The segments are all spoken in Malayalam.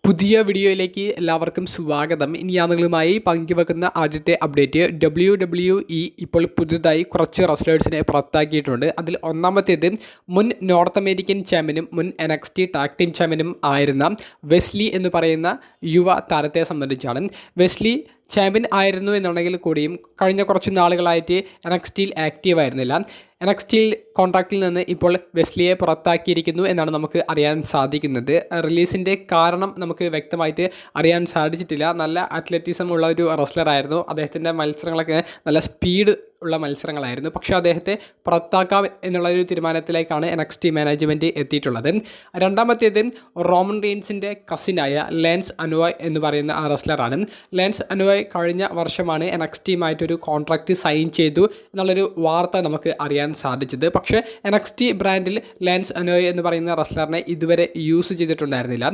പുതിയ വീഡിയോയിലേക്ക് എല്ലാവർക്കും സ്വാഗതം. ഇനി ഞാൻ നിങ്ങളുമായി പങ്കുവെക്കുന്ന ആദ്യത്തെ അപ്ഡേറ്റ് WWE ഇപ്പോൾ പുതുതായി കുറച്ച് റെസ്ലേഴ്സിനെ പുറത്താക്കിയിട്ടുണ്ട്. അതിൽ ഒന്നാമത്തേത് മുൻ നോർത്ത് അമേരിക്കൻ ചാമ്പ്യനും മുൻ NXT ടാഗ് ടീം ചാമ്പ്യനും ആയിരുന്ന വെസ്ലി എന്ന് പറയുന്ന യുവ താരത്തെ സംബന്ധിച്ചാണ്. വെസ്ലി ചാമ്പ്യൻ ആയിരുന്നു എന്നുണ്ടെങ്കിൽ കൂടിയും കഴിഞ്ഞ കുറച്ച് നാളുകളായിട്ട് NXTയിൽ ആക്റ്റീവ് ആയിരുന്നില്ല. NXTയിൽ കോൺട്രാക്റ്റിൽ നിന്ന് ഇപ്പോൾ വെസ്ലിയെ പുറത്താക്കിയിരിക്കുന്നു എന്നാണ് നമുക്ക് അറിയാൻ സാധിക്കുന്നത്. റിലീസിൻ്റെ കാരണം നമുക്ക് വ്യക്തമായിട്ട് അറിയാൻ സാധിച്ചിട്ടില്ല. നല്ല അത്ലറ്റിസം ഉള്ള ഒരു റെസ്ലറായിരുന്നു. അദ്ദേഹത്തിൻ്റെ മത്സരങ്ങളൊക്കെ നല്ല സ്പീഡ് ഉള്ള മത്സരങ്ങളായിരുന്നു. പക്ഷേ അദ്ദേഹത്തെ പുറത്താക്കാം എന്നുള്ളൊരു തീരുമാനത്തിലേക്കാണ് NXT മാനേജ്മെൻറ്റ് എത്തിയിട്ടുള്ളത്. രണ്ടാമത്തേത് റോമൻ റെയിൻസിൻ്റെ കസിനായ ലാൻസ് അനുവായ് എന്ന് പറയുന്ന ആ റെസ്ലറാണ്. ലാൻസ് അനുവായ് കഴിഞ്ഞ വർഷമാണ് NXTയുമായിട്ടൊരു കോൺട്രാക്റ്റ് സൈൻ ചെയ്തു എന്നുള്ളൊരു വാർത്ത നമുക്ക് അറിയാൻ സാധിച്ചത്. പക്ഷേ NXT ബ്രാൻഡിൽ ലാൻസ് അനുവായ് എന്ന് പറയുന്ന റെസ്ലറിനെ ഇതുവരെ യൂസ് ചെയ്തിട്ടുണ്ടായിരുന്നില്ല.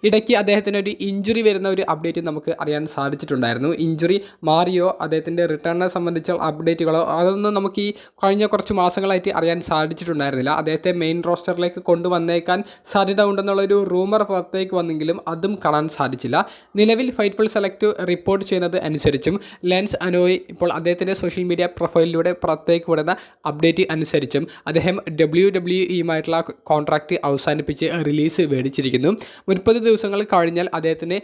ഇടയ്ക്ക് അദ്ദേഹത്തിന് ഒരു ഇഞ്ചുറി വരുന്ന ഒരു അപ്ഡേറ്റ് നമുക്ക് അറിയാൻ സാധിച്ചിട്ടുണ്ടായിരുന്നു. ഇഞ്ചുറി മാറിയോ അദ്ദേഹത്തിൻ്റെ റിട്ടേണിനെ സംബന്ധിച്ചുള്ള അപ്ഡേറ്റുകളോ അതൊന്നും നമുക്ക് ഈ കഴിഞ്ഞ കുറച്ച് മാസങ്ങളായിട്ട് അറിയാൻ സാധിച്ചിട്ടുണ്ടായിരുന്നില്ല. അദ്ദേഹത്തെ മെയിൻ റോസ്റ്ററിലേക്ക് കൊണ്ടുവന്നേക്കാൻ സാധ്യത ഉണ്ടെന്നുള്ളൊരു റൂമർ പുറത്തേക്ക് വന്നെങ്കിലും അതും കാണാൻ സാധിച്ചില്ല. നിലവിൽ ഫൈറ്റ്ഫുൾ സെലക്ട് റിപ്പോർട്ട് ചെയ്യുന്നത് അനുസരിച്ചും ലാൻസ് അനുവായ് ഇപ്പോൾ അദ്ദേഹത്തിൻ്റെ സോഷ്യൽ മീഡിയ പ്രൊഫൈലിലൂടെ പുറത്തേക്ക് വിടുന്ന അപ്ഡേറ്റ് അനുസരിച്ചും അദ്ദേഹം WWEയുമായിട്ടുള്ള കോൺട്രാക്റ്റ് അവസാനിപ്പിച്ച് റിലീസ് മേടിച്ചിരിക്കുന്നു. 30 ദിവസങ്ങൾ കഴിഞ്ഞാൽ അദ്ദേഹത്തിന്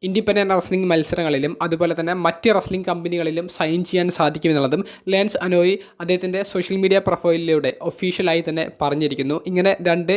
ഇൻഡിപെൻഡൻറ്റ് റെസ്ലിംഗ് മത്സരങ്ങളിലും അതുപോലെ തന്നെ മറ്റ് റെസ്ലിംഗ് കമ്പനികളിലും സൈൻ ചെയ്യാൻ സാധിക്കുമെന്നുള്ളതും ലാൻസ് അനുവായ് അദ്ദേഹത്തിൻ്റെ സോഷ്യൽ മീഡിയ പ്രൊഫൈലിലൂടെ ഒഫീഷ്യലായി തന്നെ പറഞ്ഞിരിക്കുന്നു. ഇങ്ങനെ രണ്ട്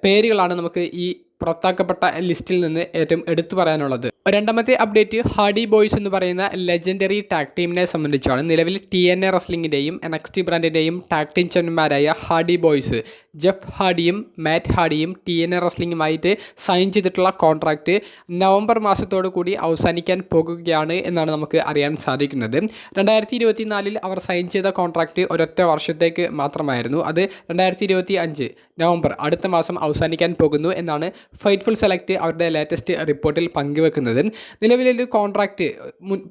പേരുകളാണ് നമുക്ക് ഈ പുറത്താക്കപ്പെട്ട ലിസ്റ്റിൽ നിന്ന് ഏറ്റവും എടുത്തു പറയാനുള്ളത്. രണ്ടാമത്തെ അപ്ഡേറ്റ് ഹാർഡി ബോയ്സ് എന്ന് പറയുന്ന ലെജൻഡറി ടാഗ് ടീമിനെ സംബന്ധിച്ചാണ്. നിലവിൽ TNA റെസ്ലിംഗിൻ്റെയും NXT ബ്രാൻഡിൻ്റെയും ടാഗ് ടീം ചാമ്പ്യന്മാരായ ഹാർഡി ബോയ്സ് ജെഫ് ഹാർഡിയും മാറ്റ് ഹാർഡിയും TNA റെസ്ലിംഗുമായിട്ട് സൈൻ ചെയ്തിട്ടുള്ള കോൺട്രാക്റ്റ് നവംബർ മാസത്തോടു കൂടി അവസാനിക്കാൻ പോകുകയാണ് എന്നാണ് നമുക്ക് അറിയാൻ സാധിക്കുന്നത്. 2024 അവർ സൈൻ ചെയ്ത കോൺട്രാക്റ്റ് ഒരൊറ്റ വർഷത്തേക്ക് മാത്രമായിരുന്നു. അത് 2025 നവംബർ അടുത്ത മാസം അവസാനിക്കാൻ പോകുന്നു എന്നാണ് ഫൈറ്റ്ഫുൾ സെലക്ട് അവരുടെ ലേറ്റസ്റ്റ് റിപ്പോർട്ടിൽ പങ്കുവെക്കുന്നത്. നിലവിലൊരു കോൺട്രാക്റ്റ്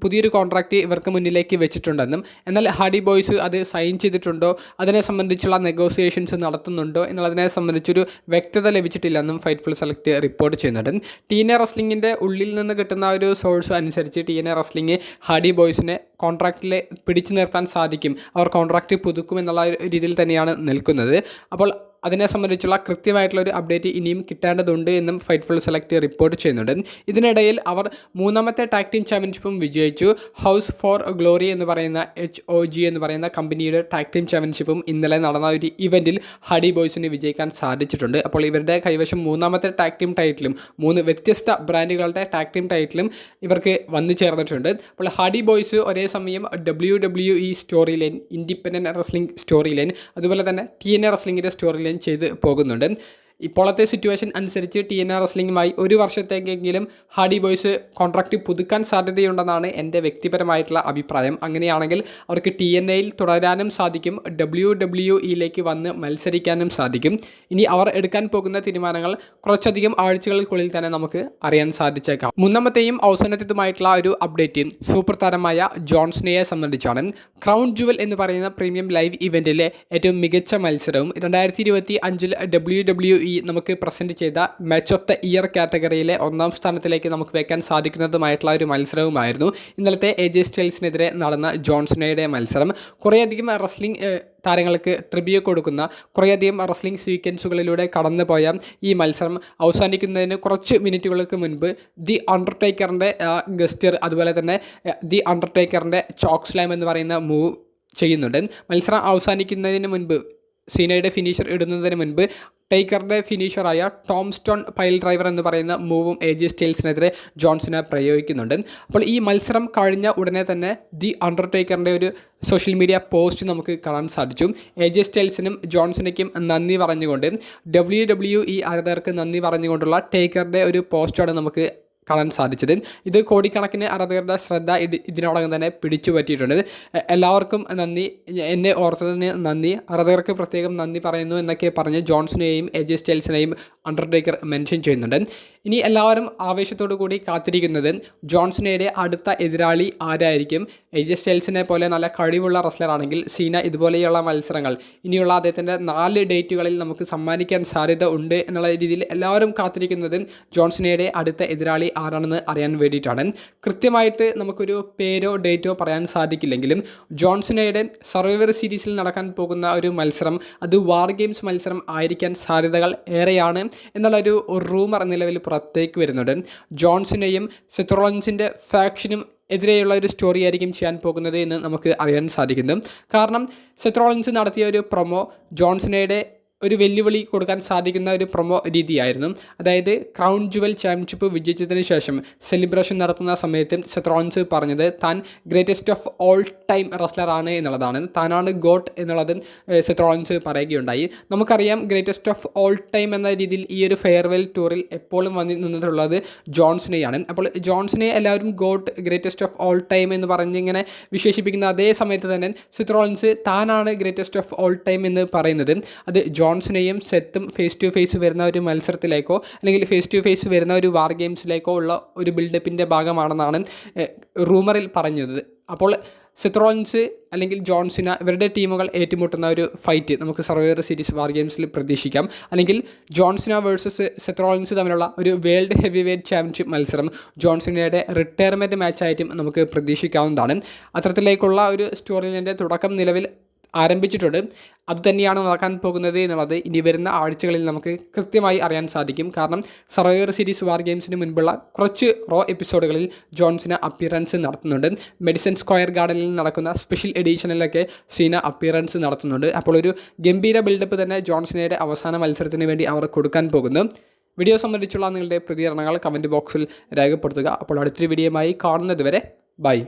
പുതിയൊരു കോൺട്രാക്റ്റ് ഇവർക്ക് മുന്നിലേക്ക് വെച്ചിട്ടുണ്ടെന്നും എന്നാൽ ഹാർഡി ബോയ്സ് അത് സൈൻ ചെയ്തിട്ടുണ്ടോ അതിനെ സംബന്ധിച്ചുള്ള നെഗോസിയേഷൻസ് നടത്തുന്നുണ്ടോ എന്നുള്ളതിനെ സംബന്ധിച്ചൊരു വ്യക്തത ലഭിച്ചിട്ടില്ലെന്നും ഫൈറ്റ്ഫുൾ സെലക്ട് റിപ്പോർട്ട് ചെയ്യുന്നുണ്ട്. TNA റെസ്ലിംഗിൻ്റെ ഉള്ളിൽ നിന്ന് കിട്ടുന്ന ഒരു സോഴ്സ് അനുസരിച്ച് TNA റെസ്ലിംഗ് ഹാർഡി ബോയ്സിനെ കോൺട്രാക്റ്റിൽ പിടിച്ചു നിർത്താൻ സാധിക്കും, അവർ കോൺട്രാക്റ്റ് പുതുക്കുമെന്നുള്ള രീതിയിൽ തന്നെയാണ് നിൽക്കുന്നത്. അപ്പോൾ അതിനെ സംബന്ധിച്ചുള്ള കൃത്യമായിട്ടുള്ളൊരു അപ്ഡേറ്റ് ഇനിയും കിട്ടേണ്ടതുണ്ട് എന്നും ഫൈറ്റ്ഫുൾ സെലക്ട് റിപ്പോർട്ട് ചെയ്യുന്നുണ്ട്. ഇതിനിടയിൽ അവർ മൂന്നാമത്തെ ടാഗ് ടീം ചാമ്പ്യൻഷിപ്പും വിജയിച്ചു. ഹൗസ് ഫോർ ഗ്ലോറി എന്ന് പറയുന്ന HOG എന്ന് പറയുന്ന കമ്പനിയുടെ ടാഗ് ടീം ചാമ്പ്യൻഷിപ്പും ഇന്നലെ നടന്ന ഒരു ഇവൻറ്റിൽ ഹാർഡി ബോയ്സിന് വിജയിക്കാൻ സാധിച്ചിട്ടുണ്ട്. അപ്പോൾ ഇവരുടെ കൈവശം മൂന്നാമത്തെ ടാഗ് ടീം ടൈറ്റിലും 3 വ്യത്യസ്ത ബ്രാൻഡുകളുടെ ടാഗ് ടീം ടൈറ്റിലും ഇവർക്ക് വന്നു ചേർന്നിട്ടുണ്ട്. അപ്പോൾ ഹാർഡി ബോയ്സ് ഒരേ സമയം WWE story line, independent wrestling story line, അതുപോലെ തന്നെ TNA റെസ്ലിംഗിൻ്റെ സ്റ്റോറി ലൈൻ ചെയ്ത് പോകുന്നുണ്ട്. ഇപ്പോഴത്തെ സിറ്റുവേഷൻ അനുസരിച്ച് TNA റെസ്ലിംഗുമായി ഒരു വർഷത്തേക്കെങ്കിലും ഹാർഡി ബോയ്സ് കോൺട്രാക്റ്റ് പുതുക്കാൻ സാധ്യതയുണ്ടെന്നാണ് എൻ്റെ വ്യക്തിപരമായിട്ടുള്ള അഭിപ്രായം. അങ്ങനെയാണെങ്കിൽ അവർക്ക് TNAയിൽ തുടരാനും സാധിക്കും, WWEയിലേക്ക് വന്ന് മത്സരിക്കാനും സാധിക്കും. ഇനി അവർ എടുക്കാൻ പോകുന്ന തീരുമാനങ്ങൾ കുറച്ചധികം ആഴ്ചകൾക്കുള്ളിൽ തന്നെ നമുക്ക് അറിയാൻ സാധിച്ചേക്കാം. മൂന്നാമത്തെയും അവസാനത്തേതുമായിട്ടുള്ള ഒരു അപ്ഡേറ്റ് സൂപ്പർ താരമായ ജോൺ സിനയെ സംബന്ധിച്ചാണ്. ക്രൗൺ ജുവൽ എന്ന് പറയുന്ന പ്രീമിയം ലൈവ് ഇവൻറ്റിലെ ഏറ്റവും മികച്ച മത്സരവും 2025 WWE നമുക്ക് പ്രസൻറ്റ് ചെയ്ത മാച്ച് ഓഫ് ദ ഇയർ കാറ്റഗറിയിലെ 1ാം സ്ഥാനത്തിലേക്ക് നമുക്ക് വെക്കാൻ സാധിക്കുന്നതുമായിട്ടുള്ള ഒരു മത്സരവുമായിരുന്നു ഇന്നലത്തെ AJ സ്റ്റൈൽസിനെതിരെ നടന്ന ജോൺ സിനയുടെ മത്സരം. കുറേയധികം റെസ്ലിംഗ് താരങ്ങൾക്ക് ട്രിബ്യൂട്ട് കൊടുക്കുന്ന കുറേയധികം റെസ്ലിംഗ് സീക്വൻസുകളിലൂടെ കടന്നുപോയ ഈ മത്സരം അവസാനിക്കുന്നതിന് കുറച്ച് മിനിറ്റുകൾക്ക് മുൻപ് ദി അണ്ടർടേക്കറിൻ്റെ ഗസ്റ്റർ, അതുപോലെ തന്നെ ദി അണ്ടർടേക്കറിൻ്റെ ചോക്ക് സ്ലാം എന്ന് പറയുന്ന മൂവ് ചെയ്യുന്നുണ്ട്. മത്സരം അവസാനിക്കുന്നതിന് മുൻപ് സീനയുടെ ഫിനിഷർ ഇടുന്നതിന് മുൻപ് ടേക്കറിൻ്റെ ഫിനിഷറായ ടോം സ്റ്റോൺ പൈൽ ഡ്രൈവർ എന്ന് പറയുന്ന മൂവും AJ സ്റ്റൈൽസിനെതിരെ ജോൺ സിന പ്രയോഗിക്കുന്നുണ്ട്. അപ്പോൾ ഈ മത്സരം കഴിഞ്ഞ ഉടനെ തന്നെ ദി അണ്ടർടേക്കറിൻ്റെ ഒരു സോഷ്യൽ മീഡിയ പോസ്റ്റ് നമുക്ക് കാണാൻ സാധിച്ചു. AJ സ്റ്റൈൽസിനും ജോൺ സിനയ്ക്കും നന്ദി പറഞ്ഞുകൊണ്ട് WWE ആരാധകർക്ക് നന്ദി പറഞ്ഞുകൊണ്ടുള്ള ടേക്കറിൻ്റെ ഒരു പോസ്റ്റാണ് നമുക്ക് കാണാൻ സാധിച്ചത്. ഇത് കോടിക്കണക്കിന് ആരാധകരുടെ ശ്രദ്ധ ഇതിനോടകം തന്നെ പിടിച്ചു പറ്റിയിട്ടുണ്ട്. എല്ലാവർക്കും നന്ദി, എന്നെ ഓർത്തതിന് നന്ദി, ആരാധകർക്ക് പ്രത്യേകം നന്ദി പറയുന്നു എന്നൊക്കെ പറഞ്ഞ് ജോൺസിനെയും AJ സ്റ്റൈൽസിനെയും അണ്ടർടേക്കർ മെൻഷൻ ചെയ്യുന്നുണ്ട്. ഇനി എല്ലാവരും ആവേശത്തോടു കൂടി കാത്തിരിക്കുന്നത് ജോൺസനയുടെ അടുത്ത എതിരാളി ആരായിരിക്കും. AJ സ്റ്റൈൽസിനെ പോലെ നല്ല കഴിവുള്ള റെസ്ലർ ആണെങ്കിൽ സീന ഇതുപോലെയുള്ള മത്സരങ്ങൾ ഇനിയുള്ള അദ്ദേഹത്തിൻ്റെ 4 ഡേറ്റുകളിൽ നമുക്ക് സമ്മാനിക്കാൻ സാധ്യത ഉണ്ട് എന്നുള്ള രീതിയിൽ എല്ലാവരും കാത്തിരിക്കുന്നത് ജോൺസനയുടെ അടുത്ത എതിരാളി ആരാണെന്ന് അറിയാൻ വേണ്ടിയിട്ടാണ്. കൃത്യമായിട്ട് നമുക്കൊരു പേരോ ഡേറ്റോ പറയാൻ സാധിക്കില്ലെങ്കിലും ജോൺസനയുടെ സർവൈവർ സീരീസിൽ നടക്കാൻ പോകുന്ന ഒരു മത്സരം അത് വാർ ഗെയിംസ് മത്സരം ആയിരിക്കാൻ സാധ്യതകൾ ഏറെയാണ് എന്നുള്ളൊരു റൂമർ നിലവിൽ പുറത്തേക്ക് വരുന്നുണ്ട്. ജോൺസനെയും സെത്ത് റോളിൻസിൻ്റെ ഫാക്ഷനും എതിരെയുള്ള ഒരു സ്റ്റോറി ആയിരിക്കും ചെയ്യാൻ പോകുന്നത് എന്ന് നമുക്ക് അറിയാൻ സാധിക്കുന്നു. കാരണം സെത്ത് റോളിൻസ് നടത്തിയ ഒരു പ്രൊമോ ജോൺസനയുടെ ഒരു വെല്ലുവിളി കൊടുക്കാൻ സാധിക്കുന്ന ഒരു പ്രൊമോ രീതിയായിരുന്നു. അതായത് ക്രൗൺ ജുവൽ ചാമ്പ്യൻഷിപ്പ് വിജയിച്ചതിന് ശേഷം സെലിബ്രേഷൻ നടത്തുന്ന സമയത്ത് സെത്ത് റോളിൻസ് പറഞ്ഞത് താൻ ഗ്രേറ്റസ്റ്റ് ഓഫ് ഓൾ ടൈം റെസ്ലറാണ് എന്നുള്ളതാണ്. താനാണ് ഗോട്ട് എന്നുള്ളത് സെത്ത് റോളിൻസ് പറയുകയുണ്ടായി. നമുക്കറിയാം ഗ്രേറ്റസ്റ്റ് ഓഫ് ഓൾ ടൈം എന്ന രീതിയിൽ ഈ ഒരു ഫെയർവെൽ ടൂറിൽ എപ്പോഴും വന്ന് നിന്നിട്ടുള്ളത് ജോൺസനെയാണ്. അപ്പോൾ ജോൺസനെ എല്ലാവരും got greatest of all time എന്ന് പറഞ്ഞിങ്ങനെ വിശേഷിപ്പിക്കുന്ന അതേ സമയത്ത് തന്നെ സെത്ത് റോളിൻസ് താനാണ് ഗ്രേറ്റസ്റ്റ് ഓഫ് ഓൾ ടൈം എന്ന് പറയുന്നത് അത് ജോൺസനെയും സെത്തും ഫേസ് ടു ഫേസ് വരുന്ന ഒരു മത്സരത്തിലേക്കോ അല്ലെങ്കിൽ ഫേസ് ടു ഫേസ് വരുന്ന ഒരു വാർ ഗെയിംസിലേക്കോ ഉള്ള ഒരു ബിൽഡപ്പിൻ്റെ ഭാഗമാണെന്നാണ് റൂമറിൽ പറഞ്ഞത്. അപ്പോൾ സെത്ത് റോളിൻസ് അല്ലെങ്കിൽ ജോൺസിന ഇവരുടെ ടീമുകൾ ഏറ്റുമുട്ടുന്ന ഒരു ഫൈറ്റ് നമുക്ക് സർവൈവർ സീരീസ് വാർ ഗെയിംസിൽ പ്രതീക്ഷിക്കാം. അല്ലെങ്കിൽ ജോൺസിന വേഴ്സസ് സെത്ത് റോളിൻസ് തമ്മിലുള്ള ഒരു വേൾഡ് ഹെവി വെയ്റ്റ് ചാമ്പ്യൻഷിപ്പ് മത്സരം ജോൺസിനയുടെ റിട്ടയർമെൻറ്റ് മാച്ചായിട്ടും നമുക്ക് പ്രതീക്ഷിക്കാവുന്നതാണ്. അത്തരത്തിലേക്കുള്ള ഒരു സ്റ്റോറിലിൻ്റെ തുടക്കം നിലവിൽ ആരംഭിച്ചിട്ടുണ്ട്. അതുതന്നെയാണ് നടക്കാൻ പോകുന്നത് എന്നുള്ളത് ഇനി വരുന്ന ആഴ്ചകളിൽ നമുക്ക് കൃത്യമായി അറിയാൻ സാധിക്കും. കാരണം സർവൈവർ സീരീസ് വാർ ഗെയിംസിന് മുൻപുള്ള കുറച്ച് റോ എപ്പിസോഡുകളിൽ ജോൺസിന അപ്പിയറൻസ് നടത്തുന്നുണ്ട്. മെഡിസൺ സ്ക്വയർ ഗാർഡനിൽ നടക്കുന്ന സ്പെഷ്യൽ എഡിഷനിലൊക്കെ സീന അപ്പിയറൻസ് നടത്തുന്നുണ്ട്. അപ്പോൾ ഒരു ഗംഭീര ബിൽഡപ്പ് തന്നെ ജോൺസിനയുടെ അവസാന മത്സരത്തിന് വേണ്ടി അവർ കൊടുക്കാൻ പോകുന്നു. വീഡിയോ സംബന്ധിച്ചുള്ള നിങ്ങളുടെ പ്രതികരണങ്ങൾ കമൻറ്റ് ബോക്സിൽ രേഖപ്പെടുത്തുക. അപ്പോൾ അടുത്തൊരു വീഡിയോയുമായി കാണുന്നത് വരെ ബൈ.